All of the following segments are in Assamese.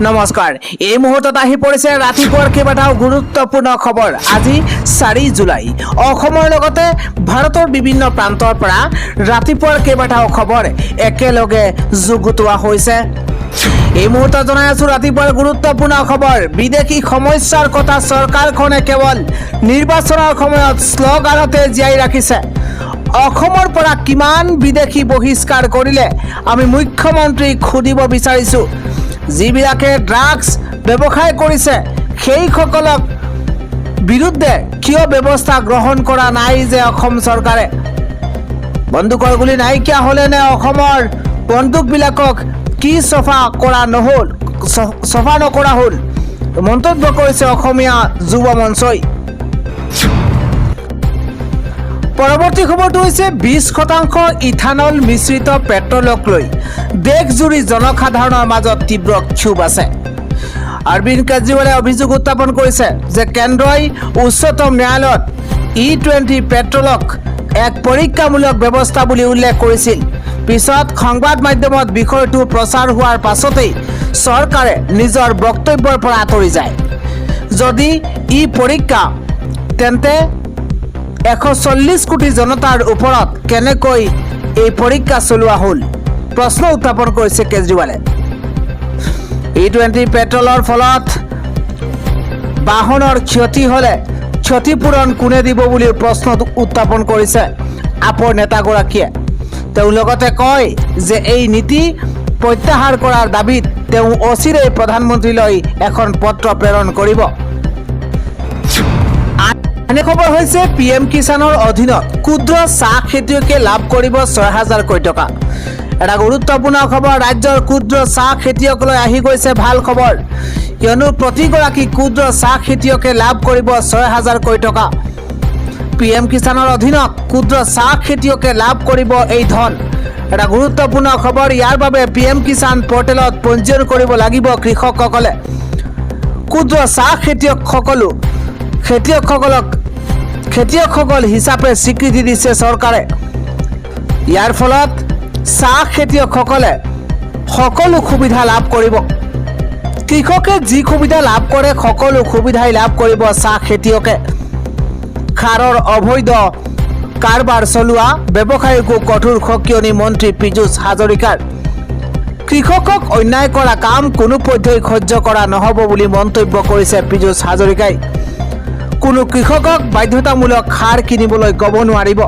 নমস্কাৰ এই মুহূৰ্তত আহি পৰিছে ৰাতিপুৱাৰ কেইবাটাও গুৰুত্বপূৰ্ণ খবৰ। আজি 4 জুলাই অসমৰ লগতে ভাৰতৰ বিভিন্ন প্ৰান্তৰ পৰা ৰাতিপুৱাৰ কেইবাটাও খবৰ একেলগে যুগুতোৱা হৈছে। এই মুহূৰ্তত জনাই আছো ৰাতিপুৱাৰ গুৰুত্বপূৰ্ণ খবৰ। বিদেশী সমস্যাৰ কথা চৰকাৰখনে কেৱল নিৰ্বাচনৰ সময়ত শ্লোগানতে জীয়াই ৰাখিছে। অসমৰ পৰা কিমান বিদেশী বহিষ্কাৰ কৰিলে আমি মুখ্যমন্ত্ৰীক সুধিব বিচাৰিছো। যিবিলাকে ড্ৰাগছ ব্যৱসায় কৰিছে সেইসকলক বিৰুদ্ধে কিয় ব্যৱস্থা গ্ৰহণ কৰা নাই যে অসম চৰকাৰে? বন্দুকৰ গুলি নাইকিয়া হ'লে নে অসমৰ বন্দুকবিলাকক কি চফা নকৰা হ'ল? মন্তব্য কৰিছে অসমীয়া যুৱ মঞ্চই। পৰৱৰ্তী খবৰটো হৈছে 20% ইথানল মিশ্ৰিত পেট্ৰলক লৈ দেশজুৰি জনসাধাৰণৰ মাজত তীব্ৰ ক্ষোভ আছে। অৰবিন্দ কেজৰিৱালে অভিযোগ উত্থাপন কৰিছে যে কেন্দ্ৰই উচ্চতম ন্যায়ালয়ত E20 পেট্ৰলক এক পৰীক্ষামূলক ব্যৱস্থা বুলি উল্লেখ কৰিছিল। পিছত সংবাদ মাধ্যমত বিষয়টো প্ৰচাৰ হোৱাৰ পাছতেই চৰকাৰে নিজৰ বক্তব্যৰ পৰা আঁতৰি যায়। যদি ই পৰীক্ষা তেন্তে 140 কোটি জনতাৰ ওপৰত কেনেকৈ এই পৰীক্ষা চলোৱা হ'ল? প্ৰশ্ন উত্থাপন কৰিছে কেজৰিৱালে। E20 পেট্ৰলৰ ফলত বাহনৰ ক্ষতি হ'লে ক্ষতিপূৰণ কোনে দিব বুলি প্ৰশ্ন উত্থাপন কৰিছে আপৰ নেতাগৰাকীয়ে। তেওঁ লগতে কয় যে এই নীতি প্ৰত্যাহাৰ কৰাৰ দাবীত তেওঁ অচিৰেই প্ৰধানমন্ত্ৰীলৈ এখন পত্ৰ প্ৰেৰণ কৰিব। এনে খবৰ হৈছে PM কিষাণৰ অধীনত ক্ষুদ্ৰ চাহ খেতিয়কে লাভ কৰিব 6,000 কোটি টকা। এটা গুৰুত্বপূৰ্ণ খবৰ। ৰাজ্যৰ ক্ষুদ্ৰ চাহ খেতিয়কলৈ আহি গৈছে ভাল খবৰ, কিয়নো প্ৰতিগৰাকী ক্ষুদ্ৰ চাহ খেতিয়কে লাভ কৰিব 6,000 কোটি টকা। PM কিষাণৰ অধীনত ক্ষুদ্ৰ চাহ খেতিয়কে লাভ কৰিব এই ধন। এটা গুৰুত্বপূৰ্ণ খবৰ। ইয়াৰ বাবে PM কিষাণ পৰ্টেলত পঞ্জীয়ন কৰিব লাগিব কৃষকসকলে। ক্ষুদ্ৰ চাহ খেতিয়কসকল হিচাপে স্বীকৃতি দিছে চৰকাৰে। ইয়াৰ ফলত চাহ খেতিয়কসকলে সকলো সুবিধা লাভ কৰিব। কৃষকে যি সুবিধা লাভ কৰে সকলো সুবিধাই লাভ কৰিব চাহ খেতিয়কে। সাৰৰ অবৈধ কাৰবাৰ চলোৱা ব্যৱসায়ীকো কঠোৰ সকিয়নি মন্ত্ৰী পীযুষ হাজৰিকাৰ। কৃষকক অন্যায় কৰা কাম কোনোপধ্যেই সহ্য কৰা নহ'ব বুলি মন্তব্য কৰিছে পীযুষ হাজৰিকাই। কোনো কৃষকক বাধ্যতামূলক সাৰ কিনিবলৈ ক'ব নোৱাৰিব।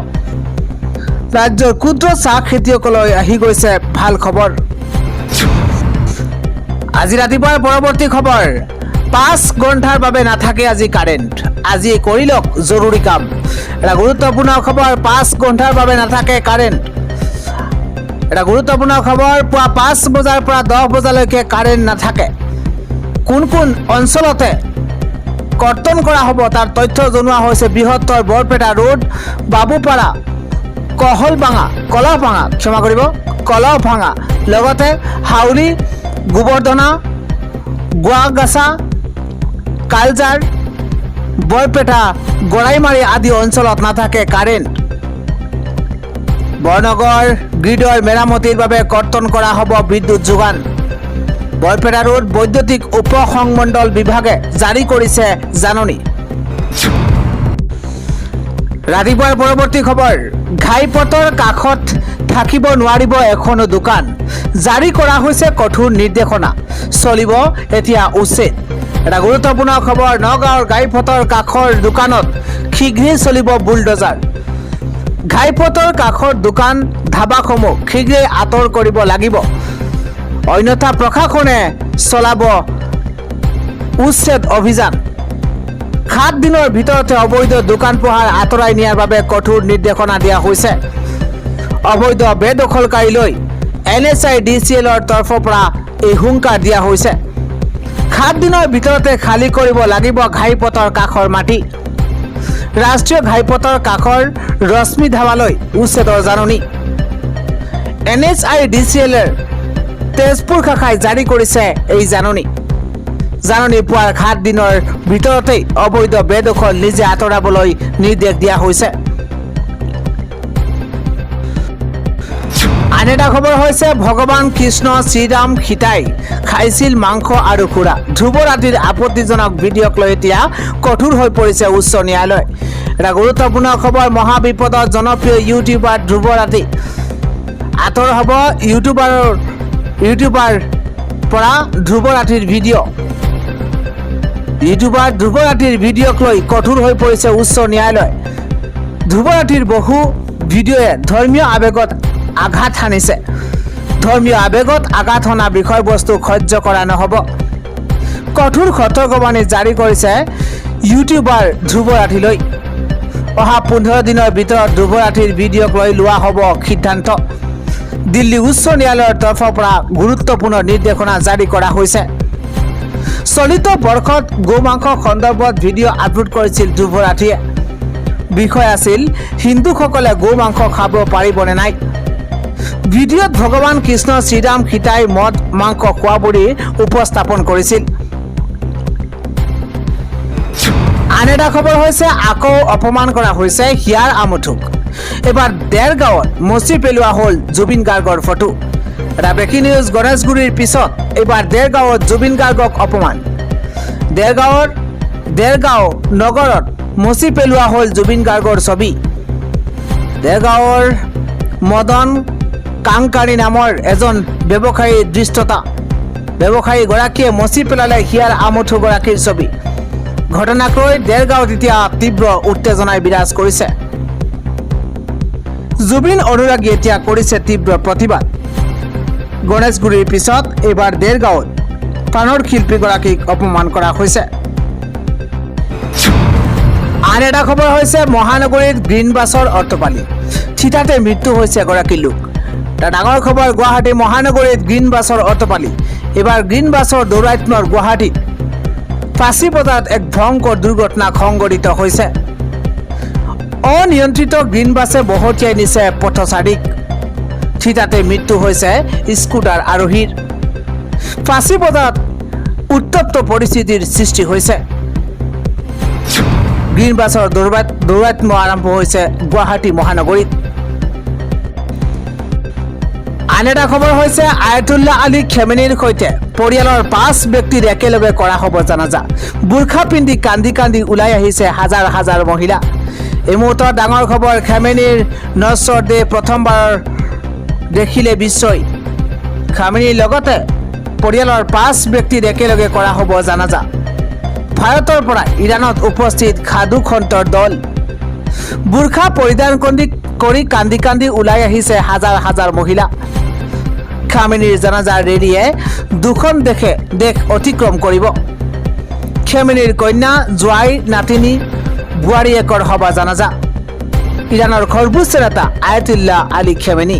ৰাজ্যৰ ক্ষুদ্ৰ চাহ খেতিয়কলৈ আহি গৈছে ভাল খবৰ। আজি ৰাতিপুৱাৰ পৰৱৰ্তী খবৰ। 5 ঘণ্টাৰ বাবে নাথাকে আজি কাৰেণ্ট। আজি কৰি লওক জৰুৰী কাম। এটা গুৰুত্বপূৰ্ণ খবৰ। 5 ঘণ্টাৰ বাবে নাথাকে কাৰেণ্ট। এটা গুৰুত্বপূৰ্ণ খবৰ। পুৱা 5 বজাৰ পৰা 10 বজালৈকে কাৰেণ্ট নাথাকে। কোন কোন অঞ্চলতে কৰ্তন কৰা হ'ব তাৰ তথ্য জনোৱা হৈছে। বৃহত্তৰ বৰপেটা ৰোড, বাবুপাৰা, কলহভাঙা, লগতে হাউলি, গোবৰ্ধনা, গোৱাগাছা, কালজাৰ, বৰপেটা, গৰাইমাৰী আদি অঞ্চলত নাথাকে কাৰেণ্ট। বৰনগৰ গ্ৰীডৰ মেৰামতিৰ বাবে কৰ্তন কৰা হ'ব বিদ্যুৎ যোগান। বৰপেটা ৰোড বৈদ্যুতিক উপসংমণ্ডল বিভাগে জাৰি কৰিছে জাননী। ৰাতিপুৱাৰ পৰৱৰ্তী খবৰ। ঘাইপথৰ কাষত থাকিব নোৱাৰিব এখনো দোকান। জাৰি কৰা হৈছে কঠোৰ নিৰ্দেশনা। চলিব এতিয়া উচ্ছেদ। এটা গুৰুত্বপূৰ্ণ খবৰ। নগাঁৱৰ ঘাইপথৰ কাষৰ দোকানত শীঘ্ৰেই চলিব বুলডজাৰ। ঘাইপথৰ কাষৰ দোকান ধাবাসমূহ শীঘ্ৰেই আঁতৰ কৰিব লাগিব, অন্যথা প্ৰশাসনে চলাব উচ্ছেদ অভিযান। 7 দিনৰ ভিতৰতে অবৈধ দোকান পোহাৰ আঁতৰাই নিয়াৰ বাবে কঠোৰ নিৰ্দেশনা দিয়া হৈছে। অবৈধ বেদখলকাৰীলৈ NHIDCLৰ তৰফৰ পৰা এই হুংকাৰ দিয়া হৈছে। 7 দিনৰ ভিতৰতে খালী কৰিব লাগিব ঘাইপথৰ কাষৰ মাটি। ৰাষ্ট্ৰীয় ঘাইপথৰ কাষৰ ৰশ্মি ধাবালৈ উচ্ছেদৰ জাননী। NHIDCLৰ তেজপুৰ শাখাই জাৰি কৰিছে এই জাননী পোৱাৰ 7 দিনৰ ভিতৰতেই অবৈধ বেদখল নিজে আঁতৰাবলৈ নিৰ্দেশ দিয়া হৈছে। আন এটা খবৰ হৈছে ভগৱান কৃষ্ণ শ্ৰীৰাম সীতাই খাইছিল মাংস আৰু খুৰা। ধ্ৰুৱ ৰাতিৰ আপত্তিজনক ভিডিঅ'ক লৈ এতিয়া কঠোৰ হৈ পৰিছে উচ্চ ন্যায়ালয়। এটা গুৰুত্বপূৰ্ণ খবৰ, মহাবিপদত জনপ্ৰিয় ইউটিউবাৰ ধ্ৰুৱ ৰাতি আঁতৰ হ'ব ইউটিউবাৰ পৰা ধ্ৰুৱ ৰাতিৰ ভিডিঅ'। ইউটিউবাৰ ধ্ৰুৱ ৰাতিৰ ভিডিঅ'ক লৈ কঠোৰ হৈ পৰিছে উচ্চ ন্যায়ালয়। ধ্ৰুৱ ৰাতিৰ বহু ভিডিঅ'য়ে ধৰ্মীয় আৱেগত আঘাত হানিছে। ধৰ্মীয় আৱেগত আঘাত হনা বিষয়বস্তু সহ্য কৰা নহ'ব। কঠোৰ সতৰ্কবাণী জাৰি কৰিছে ইউটিউবাৰ ধ্ৰুৱ ৰাতিলৈ। অহা 15 দিনৰ ভিতৰত ধ্ৰুৱ ৰাতিৰ ভিডিঅ'ক লৈ লোৱা হ'ব সিদ্ধান্ত। দিল্লী উচ্চ ন্যায়ালয়ৰ তৰফৰ পৰা গুৰুত্বপূৰ্ণ নিৰ্দেশনা জাৰি কৰা হৈছে। চলিত বৰ্ষত গোমাংস সন্দৰ্ভত ভিডিঅ' আপলোড কৰিছিল ধ্ৰুৱ ৰাতিয়ে। বিষয় আছিল হিন্দুসকলে গোমাংস খাব পাৰিবনে নাই। ভিডিঅ'ত ভগৱান কৃষ্ণ শ্ৰীৰাম সীতাই মদ মাংস খোৱা বুলি উপস্থাপন কৰিছিল। আন এটা খবৰ হৈছে আকৌ অপমান কৰা হৈছে হিয়াৰ আমঠুক। এবাৰ দেৰগাঁৱত মচি পেলোৱা হ'ল জুবিন গাৰ্গৰ ফটো। এটা ব্ৰেকিং নিউজ, গণেশগুৰিৰ পিছত এইবাৰ দেৰগাঁৱত জুবিন গাৰ্গক অপমান। দেৰগাঁও নগৰত মচি পেলোৱা হ'ল জুবিন গাৰ্গৰ ছবি। দেৰগাঁৱৰ মদন কাংকাৰী নামৰ এজন ব্যৱসায়ীগৰাকীয়ে মচি পেলালে হিয়াৰ আমঠুগৰাকীৰ ছবি। ঘটনাক লৈ দেৰগাঁৱত এতিয়া তীব্ৰ উত্তেজনাই বিৰাজ কৰিছে। জুবিন অনুৰাগী এতিয়া কৰিছে তীব্ৰ প্ৰতিবাদ। গণেশগুৰিৰ পিছত এইবাৰ দেৰগাঁৱত প্ৰাণৰ শিল্পীগৰাকীক অপমান কৰা হৈছে। আন এটা খবৰ হৈছে মহানগৰীত গ্ৰীণ বাছৰ অট্টপালি, থিতাতে মৃত্যু হৈছে এগৰাকী লোক। এটা ডাঙৰ খবৰ, গুৱাহাটী মহানগৰীত গ্ৰীণ বাছৰ অট্টপালি। এইবাৰ গ্ৰীণ বাছৰ দৌৰাত্ম্যৰ গুৱাহাটীত ফাঁচী বজাৰত এক ভয়ংকৰ দুৰ্ঘটনা সংঘটিত হৈছে। অনিয়ন্ত্ৰিত গ্ৰীণ বাছে বহতিয়াই নিছে পথচাৰীক। থিতাতে মৃত্যু হৈছে স্কুটাৰ আৰোহীৰ। ফাঁচী বজাৰত উত্তপ্ত পৰিস্থিতিৰ সৃষ্টি হৈছে। গ্ৰীণ বাছৰ দৌৰাত্ম্য আৰম্ভ হৈছে গুৱাহাটী মহানগৰীত। আন এটা খবৰ হৈছে আয়াতুল্লাহ আলী খেমেনিৰ সৈতে পৰিয়ালৰ 5 ব্যক্তিৰ একেলগে কৰা হ'ব জানাজা। বুৰ্খা পিন্ধি কান্দি কান্দি ওলাই আহিছে হাজাৰ হাজাৰ মহিলা। এই মুহূৰ্তত ডাঙৰ খবৰ, খেমেনিৰ নশ্বৰ দেহ প্ৰথমবাৰ দেখিলে বিশ্বই। খামেনিৰ লগতে পৰিয়ালৰ 5 ব্যক্তিৰ একেলগে কৰা হ'ব জানাজা। ভাৰতৰ পৰা ইৰাণত উপস্থিত সাধু সন্তৰ দল। বুৰ্খা পৰিধান কৰি কান্দি কান্দি ওলাই আহিছে হাজাৰ হাজাৰ মহিলা। খামেনিৰ জানাজা ৰেলীয়ে 2খন দেশ অতিক্ৰম কৰিব। খেমেনিৰ কন্যা, জোৱাই, নাতিনী, বোৱাৰীয়েকৰ হ'ব জানাজা। ইৰাণৰ সৰ্বোচ্চ নেতা আয়াতুল্লাহ আলী খেমেনি।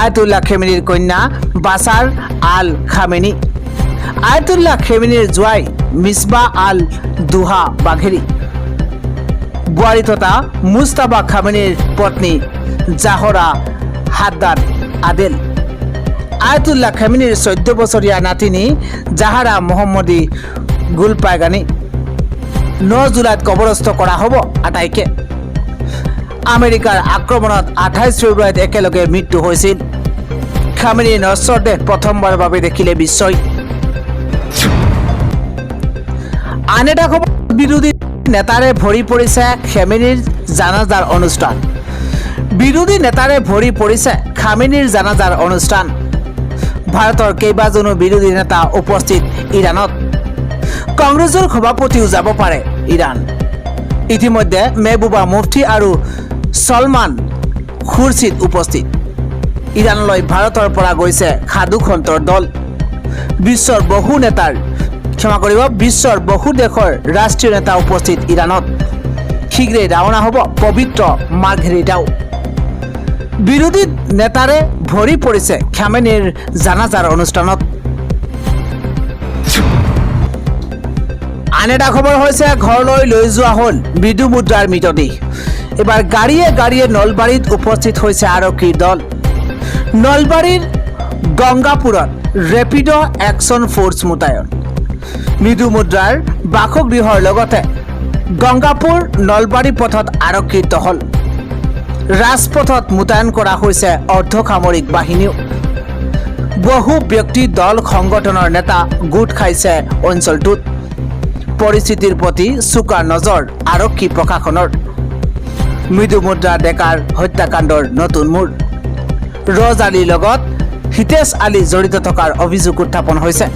আয়াতুল্লাহ খেমেনিৰ কন্যা বাছাৰ আল খামেনি। আয়াতুল্লাহ খেমেনিৰ জোৱাই মিছবা আল দুহা বাঘেৰী। বোৱাৰী তথা মুস্তাবা খামেনিৰ পত্নী জাহৰা হাদ্দাদ আদেল। আয়াতুল্লাহ খেমেনিৰ 14 বছৰীয়া নাতিনী জাহাৰা মোহাম্মদী গুলপাইগানী। 9 জুলাইত কবৰস্থ কৰা হ'ব আটাইকে। আমেৰিকাৰ আক্ৰমণত 28 ফেব্ৰুৱাৰীত একেলগে মৃত্যু হৈছিল। খামেনিৰ নশ্বৰ দেহ প্ৰথমবাৰৰ বাবে দেখিলে বিশ্বই। আন এটা খবৰ, বিৰোধী নেতাৰে ভৰি পৰিছে খেমেনিৰ জানাজাৰ অনুষ্ঠান। বিৰোধী নেতাৰে ভৰি পৰিছে খামেনিৰ জানাজাৰ অনুষ্ঠান। ভাৰতৰ কেইবাজনো বিৰোধী নেতা উপস্থিত ইৰাণত। কংগ্ৰেছৰ সভাপতিও যাব পাৰে ইৰাণ। ইতিমধ্যে মেহবুবা মুফতি আৰু সলমান খুৰছিদ উপস্থিত। ইৰাণলৈ ভাৰতৰ পৰা গৈছে সাধু সন্তৰ দল। বিশ্বৰ বহু দেশৰ ৰাষ্ট্ৰীয় নেতা উপস্থিত ইৰাণত। শীঘ্ৰেই ৰাওনা হ'ব পবিত্ৰ মাৰ্ঘেৰিটাও। বিৰোধী নেতাৰে ভৰি পৰিছে খামেনিৰ জানাজাৰ অনুষ্ঠানত। আন এটা খবৰ হৈছে ঘৰলৈ লৈ যোৱা হ'ল মৃদু মুদ্ৰাৰ মৃতদেহ। এবাৰ গাড়ীয়ে গাড়ীয়ে নলবাৰীত উপস্থিত হৈছে আৰক্ষীৰ দল। নলবাৰীৰ গংগাপুৰত ৰেপিড' একশ্যন ফ'ৰ্চ মোতায়েন। মৃদু মুদ্ৰাৰ বাসগৃহৰ লগতে গংগাপুৰ নলবাৰী পথত আৰক্ষীৰ টহল। ৰাজপথত মোতায়েন কৰা হৈছে অৰ্ধসামৰিক বাহিনীও। বহু ব্যক্তি দল সংগঠনৰ নেতা গোট খাইছে অঞ্চলটোত। পৰিস্থিতিৰ প্ৰতি চোকা নজৰ আৰক্ষী প্ৰশাসনৰ। মৃদুমুদ্ৰা ডেকাৰ হত্যাকাণ্ডৰ নতুন মূৰ। ৰজ আলীৰ লগত হিতেশ আলী জড়িত থকাৰ অভিযোগ উত্থাপন হৈছে।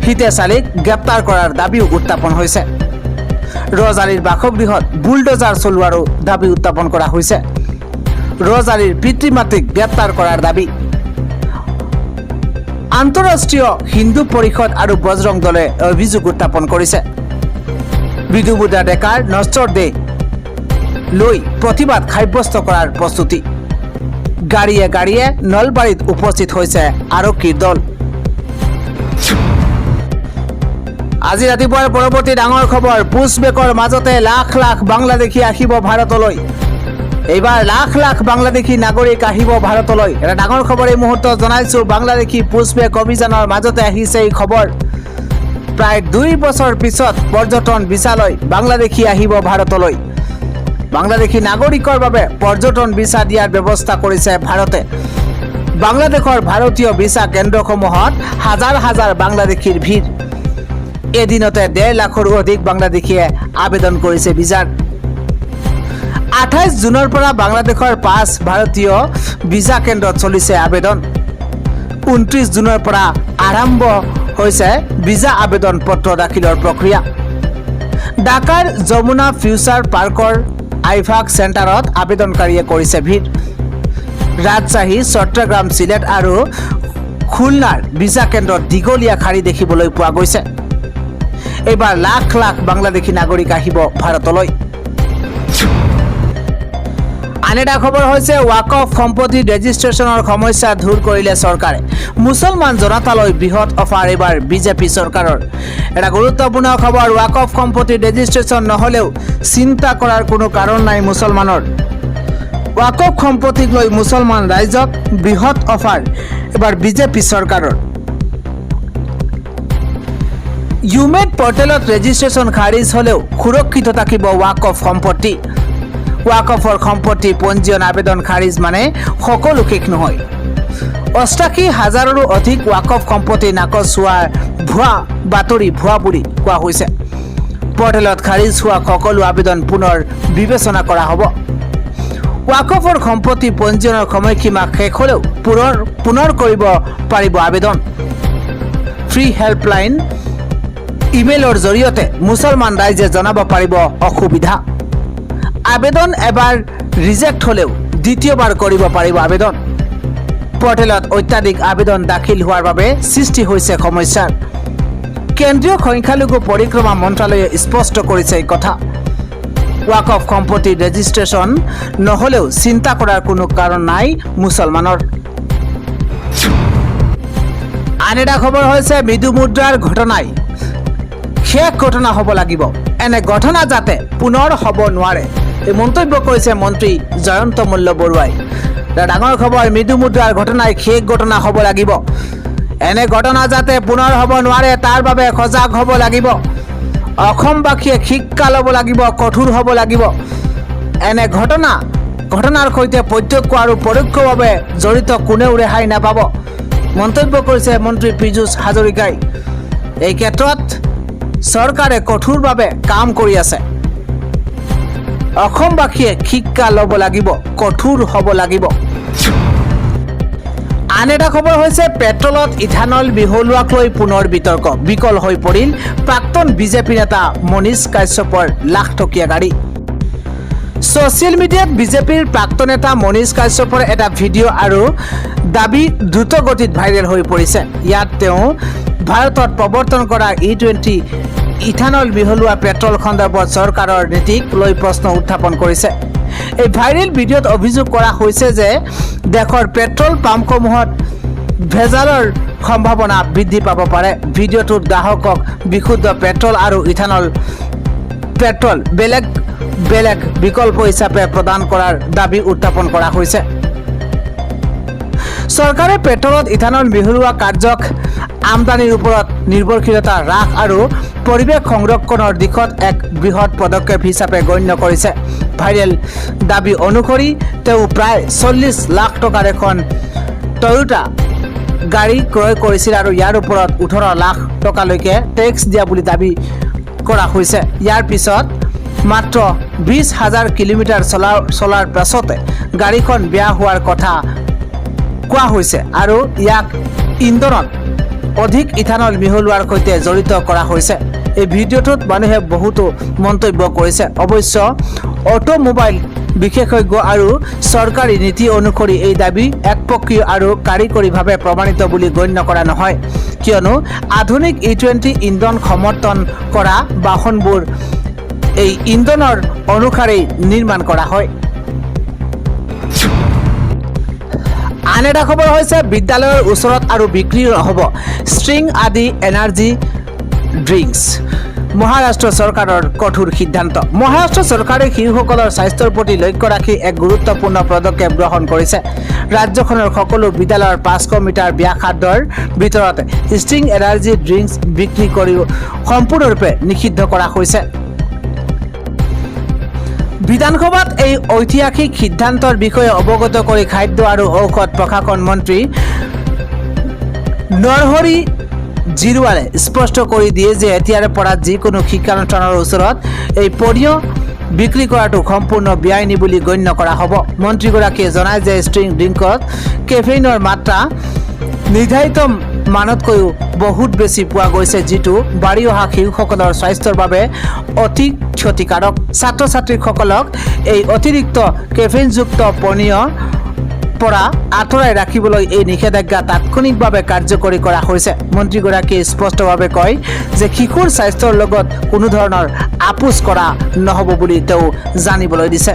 হিতেশ আলীক গ্ৰেপ্তাৰ কৰাৰ দাবীও উত্থাপন হৈছে। ৰজ আলীৰ বাসগৃহত বুলডোজাৰ চলোৱাৰো দাবী উত্থাপন কৰা হৈছে। ৰজ আলীৰ পিতৃ মাতৃক গ্ৰেপ্তাৰ কৰাৰ দাবী। আন্তঃৰাষ্ট্ৰীয় হিন্দু পৰিষদ আৰু বজৰং দলে অভিযোগ উত্থাপন কৰিছে। মৃদুমুদ্ৰা ডেকাৰ নশ্বৰ দেহ লৈ প্ৰতিবাদ সাব্যস্ত কৰাৰ প্ৰস্তুতি। গাড়ীয়ে গাড়ীয়ে নলবাৰীত উপস্থিত হৈছে আৰক্ষীৰ দল। আজি ৰাতিপুৱাৰ পৰৱৰ্তী ডাঙৰ খবৰ। পুছবেকৰ মাজতে লাখ লাখ বাংলাদেশী আহিব ভাৰতলৈ। এইবাৰ লাখ লাখ বাংলাদেশী নাগৰিক আহিব ভাৰতলৈ। এটা ডাঙৰ খবৰ এই মুহূৰ্তত জনাইছো। বাংলাদেশী পুছবেক অভিযানৰ মাজতে আহিছে এই খবৰ। প্ৰায় 2 বছৰ পিছত পৰ্যটন ভিছালৈ বাংলাদেশী আহিব ভাৰতলৈ। বাংলাদেশী নাগৰিকৰ বাবে পৰ্যটন ভিছা দিয়াৰ ব্যৱস্থা কৰিছে ভাৰতে। বাংলাদেশৰ ভাৰতীয় ভিছা কেন্দ্ৰসমূহত হাজাৰ হাজাৰ বাংলাদেশীৰ ভিৰ। এদিনতে 1.5 লাখৰো অধিক বাংলাদেশীয়ে আবেদন কৰিছে ভিছাৰ। 28 জুনৰ পৰা বাংলাদেশৰ 5 ভাৰতীয় ভিছা কেন্দ্ৰত চলিছে আবেদন। 29 জুনৰ পৰা আৰম্ভ হৈছে ভিছা আবেদন পত্ৰ দাখিলৰ প্ৰক্ৰিয়া। ঢাকাৰ যমুনা ফিউচাৰ পাৰ্কৰ আইভাক চেণ্টাৰত আবেদনকাৰীয়ে কৰিছে ভিৰ। ৰাজশ্বাহী, চট্টগ্ৰাম, চিলেট আৰু খুলনাৰ ভিছা কেন্দ্ৰত দীঘলীয়া শাৰী দেখিবলৈ পোৱা গৈছে। এইবাৰ লাখ লাখ বাংলাদেশী নাগৰিক আহিব ভাৰতলৈ। আন এটা খবৰ হৈছে ৱাকফ সম্পত্তি ৰেজিষ্ট্ৰেশ্যনৰ সমস্যা দূৰ কৰিলে চৰকাৰে। মুছলমান জনতালৈ বৃহৎ অফাৰ এইবাৰ বিজেপি চৰকাৰৰ। এটা গুৰুত্বপূৰ্ণ খবৰ। ৱাকফ সম্পত্তি ৰেজিষ্ট্ৰেশ্যন নহ'লেও চিন্তা কৰাৰ কোনো কাৰণ নাই মুছলমানৰ। ৱাকফ সম্পত্তিক লৈ মুছলমান ৰাইজক বৃহৎ অফাৰ এইবাৰ বিজেপি চৰকাৰৰ। ইউমেড পৰ্টেলত ৰেজিষ্ট্ৰেশ্যন খাৰিজ হ'লেও সুৰক্ষিত থাকিব ৱাকফ সম্পত্তি। ৱাকফৰ সম্পত্তি পঞ্জীয়ন আবেদন খাৰিজ মানে সকলো শেষ নহয়। 88,000ৰো অধিক ৱাকফ সম্পত্তি নাকচ হোৱাৰ ভুৱা বাতৰি ভুৱা বুলি কোৱা হৈছে। পৰ্টেলত খাৰিজ হোৱা সকলো আবেদন পুনৰ বিবেচনা কৰা হ'ব। ৱাকফৰ সম্পত্তি পঞ্জীয়নৰ সময়সীমা শেষ হ'লেও পুনৰ কৰিব পাৰিব আবেদন। ফ্ৰী হেল্পলাইন ইমেইলৰ জৰিয়তে মুছলমান ৰাইজে জনাব পাৰিব অসুবিধা। আবেদন এবাৰ ৰিজেক্ট হ'লেও দ্বিতীয়বাৰ কৰিব পাৰিব আবেদন। পৰ্টেলত অত্যাধিক আবেদন দাখিল হোৱাৰ বাবে সৃষ্টি হৈছে সমস্যাৰ। কেন্দ্ৰীয় সংখ্যালঘু পৰিক্ৰমা মন্ত্ৰালয়ে স্পষ্ট কৰিছে এই কথা। ৱাকফ সম্পত্তি ৰেজিষ্ট্ৰেশ্যন নহ'লেও চিন্তা কৰাৰ কোনো কাৰণ নাই মুছলমানৰ। আন এটা খবৰ হৈছে মৃদুমুদ্ৰাৰ ঘটনাই শেষ ঘটনা হ'ব লাগিব। এনে ঘটনা যাতে পুনৰ হ'ব নোৱাৰে এই মন্তব্য কৰিছে মন্ত্ৰী জয়ন্ত মল্ল বৰুৱাই। ডাঙৰ খবৰ। মৃদুমুদ্ৰাৰ ঘটনাই শেষ ঘটনা হ'ব লাগিব। এনে ঘটনা যাতে পুনৰ হ'ব নোৱাৰে তাৰ বাবে সজাগ হ'ব লাগিব। অসমবাসীয়ে শিক্ষা ল'ব লাগিব, কঠোৰ হ'ব লাগিব। এনে ঘটনাৰ সৈতে প্ৰত্যক্ষ আৰু পৰোক্ষভাৱে জড়িত কোনেও ৰেহাই নাপাব মন্তব্য কৰিছে মন্ত্ৰী পীযুষ হাজৰিকাই। এই ক্ষেত্ৰত চৰকাৰে কঠোৰভাৱে কাম কৰি আছে। অসমবাসীয়ে শিক্ষা ল'ব লাগিব, কঠোৰ হ'ব লাগিব। আন এটা খবৰ হৈছে পেট্ৰলত ইথানল মিহলোৱাক লৈ পুনৰ বিতৰ্ক। বিকল হৈ পৰিল প্ৰাক্তন বিজেপি নেতা মনীষ কাশ্যপৰ লাখটকীয়া গাড়ী। ছ'চিয়েল মিডিয়াত বিজেপিৰ প্ৰাক্তন নেতা মনীষ কাশ্যপৰ এটা ভিডিঅ' আৰু দাবী দ্ৰুতগতিত ভাইৰেল হৈ পৰিছে। ইয়াত তেওঁ ভাৰতত প্ৰৱৰ্তন কৰা E20 ইথানল মিহলোৱা পেট্ৰল সন্দৰ্ভত চৰকাৰৰ নীতিক লৈ প্ৰশ্ন উত্থাপন কৰিছে। এই ভাইৰেল ভিডিঅ'ত অভিযোগ কৰা হৈছে যে দেশৰ পেট্ৰল পাম্পসমূহত ভেজালৰ সম্ভাৱনা বৃদ্ধি পাব পাৰে। ভিডিঅ'টোত গ্ৰাহকক বিশুদ্ধ পেট্ৰল আৰু ইথানল পেট্ৰল বেলেগ বেলেগ বিকল্প হিচাপে প্ৰদান কৰাৰ দাবী উত্থাপন কৰা হৈছে। চৰকাৰে পেট্ৰলত ইথানল মিহলোৱা কাৰ্যক আমদানিৰ ওপৰত নিৰ্ভৰশীলতা হ্ৰাস আৰু পৰিৱেশ সংৰক্ষণৰ দিশত এক বৃহৎ পদক্ষেপ হিচাপে গণ্য কৰিছে। ভাইৰেল দাবী অনুসৰি তেওঁ প্ৰায় 40 লাখ টকাৰ এখন টয়োটা গাড়ী ক্ৰয় কৰিছিল আৰু ইয়াৰ ওপৰত 18 লাখ টকালৈকে টেক্স দিয়া বুলি দাবী কৰা হৈছে। ইয়াৰ পিছত মাত্ৰ 20,000 কিলোমিটাৰ চলাৰ পাছতে গাড়ীখন বেয়া হোৱাৰ কথা কোৱা হৈছে আৰু ইয়াক ইন্ধনত অধিক ইথানল মিহলোৱাৰ সৈতে জড়িত কৰা হৈছে। এই ভিডিঅ'টোত মানুহে বহুতো মন্তব্য কৰিছে। অৱশ্য অটোমোবাইল বিশেষজ্ঞ আৰু চৰকাৰী নীতি অনুসৰি এই দাবী একপক্ষীয় আৰু কাৰিকৰীভাৱে প্ৰমাণিত বুলি গণ্য কৰা নহয়, কিয়নো আধুনিক E20 ইন্ধন সমৰ্থন কৰা বাহনবোৰ এই ইন্ধনৰ অনুসাৰেই নিৰ্মাণ কৰা হয়। আন এটা খবৰ হৈছে বিদ্যালয়ৰ ওচৰত আৰু বিক্ৰী নহ'ব ষ্ট্ৰিং আদি এনাৰ্জি ড্ৰিংকছ। মহাৰাষ্ট্ৰ চৰকাৰৰ কঠোৰ সিদ্ধান্ত। মহাৰাষ্ট্ৰ চৰকাৰে শিশুসকলৰ স্বাস্থ্যৰ প্ৰতি লক্ষ্য ৰাখি এক গুৰুত্বপূৰ্ণ পদক্ষেপ গ্ৰহণ কৰিছে। ৰাজ্যখনৰ সকলো বিদ্যালয়ৰ 500 মিটাৰ ব্যাসাৰ্ধৰ ভিতৰত ষ্ট্ৰিং এনাৰ্জি ড্ৰিংকছ বিক্ৰী কৰি সম্পূৰ্ণৰূপে নিষিদ্ধ কৰা হৈছে। বিধানসভাত এই ঐতিহাসিক সিদ্ধান্তৰ বিষয়ে অৱগত কৰি খাদ্য আৰু ঔষধ প্ৰশাসন মন্ত্ৰী নৰহৰি জিৰৱালে স্পষ্ট কৰি দিয়ে যে এতিয়াৰে পৰা যিকোনো শিক্ষানুষ্ঠানৰ ওচৰত এই পনীয় বিক্ৰী কৰাটো সম্পূৰ্ণ বেআইনী বুলি গণ্য কৰা হ'ব। মন্ত্ৰীগৰাকীয়ে জনায় যে ষ্ট্ৰিং ড্ৰিংকত কেফেইনৰ মাত্ৰা নিৰ্ধাৰিত মানতকৈও বহুত বেছি পোৱা গৈছে, যিটো বাঢ়ি অহা শিশুসকলৰ স্বাস্থ্যৰ বাবে অতি ক্ষতিকাৰক। ছাত্ৰ ছাত্ৰীসকলক এই অতিৰিক্ত কেফেইনযুক্ত পনীয় পৰা আঁতৰাই ৰাখিবলৈ এই নিষেধাজ্ঞা তাৎক্ষণিকভাৱে কাৰ্যকৰী কৰা হৈছে। মন্ত্ৰীগৰাকীয়ে স্পষ্টভাৱে কয় যে শিশুৰ স্বাস্থ্যৰ লগত কোনো ধৰণৰ আপোচ কৰা নহ'ব বুলি তেওঁ জানিবলৈ দিছে।